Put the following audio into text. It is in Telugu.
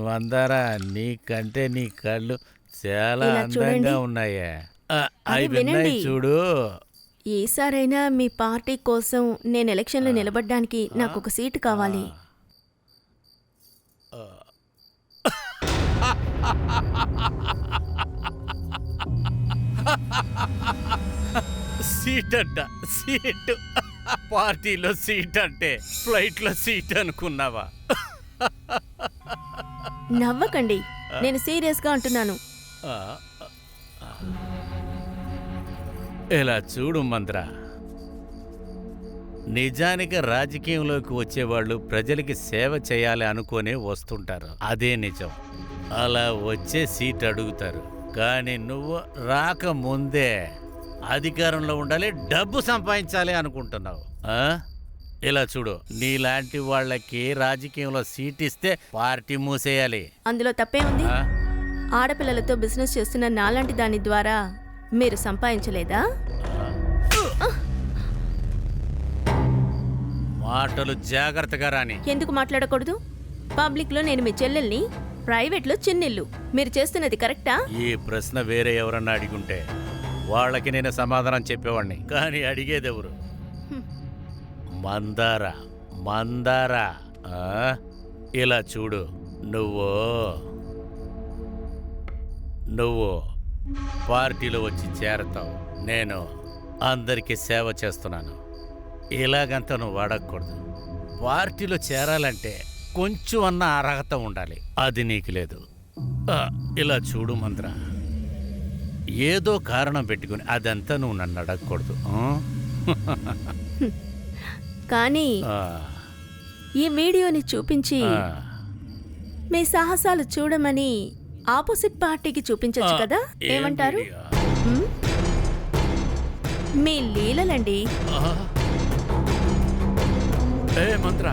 మందారా, నీకంటే నీ కళ్ళు చాలా ఇలా అందంగా చూడండి. ఉన్నాయే. అది అవి విన్నాయి వినండి. చూడు. ఈసారైనా మీ పార్టీ కోసం నేను ఎలక్షన్లో నిలబడ్డానికి నాకు ఒక సీటు కావాలి. సీట్ అంట, సీటు. పార్టీలో సీట్ అంటే ఫ్లైట్లో సీట్ అనుకున్నావా? నవ్వకండి, నేను సీరియస్గా అంటున్నాను. ఇలా చూడు మంత్ర, నిజానికి రాజకీయంలోకి వచ్చేవాళ్ళు ప్రజలకి సేవ చేయాలి అనుకునే వస్తుంటారు, అదే నిజం. అలా వచ్చే సీట్ అడుగుతారు. కానీ నువ్వు రాకముందే అధికారంలో ఉండాలి, డబ్బు సంపాదించాలి అనుకుంటున్నావు. ఇలా చూడు, నీలాంటి వాళ్ళకి రాజకీయంలో సీట్ ఇస్తే పార్టీ మూసేయాలి. అందులో తప్పే ఉంది? ఆడపిల్లలతో బిజినెస్ చేస్తున్న నాలాంటి దాని ద్వారా మీరు సంపాదించలేదా? మాటలు జాగ్రత్తగా రాని. ఎందుకు మాట్లాడకూడదు? పబ్లిక్లో నేను మీ చెల్లెల్ని, ప్రైవేట్లో చిన్నిల్లు. మీరు చేస్తున్నది కరెక్టా? ఈ ప్రశ్న వేరే ఎవరన్నా అడిగుంటే వాళ్ళకి నేను సమాధానం చెప్పేవాడిని, కానీ అడిగేదెవరు? మందారా, మందారా, ఇలా చూడు, నువ్వు పార్టీలో వచ్చి చేరతావు. నేను అందరికీ సేవ చేస్తున్నాను. ఇలాగంతా నువ్వు అడగకూడదు. పార్టీలో చేరాలంటే కొంచెం అన్న అర్హత ఉండాలి, అది నీకు లేదు. ఇలా చూడు మంత్ర, ఏదో కారణం పెట్టుకుని అదంతా నువ్వు నన్ను అడగకూడదు. కానీ ఈ వీడియోని చూపించి మీ సాహసాలు చూడమని ఆపోజిట్ పార్టీకి చూపించొచ్చు కదా? ఏమంటారు? మీ లీలలండి. మంత్ర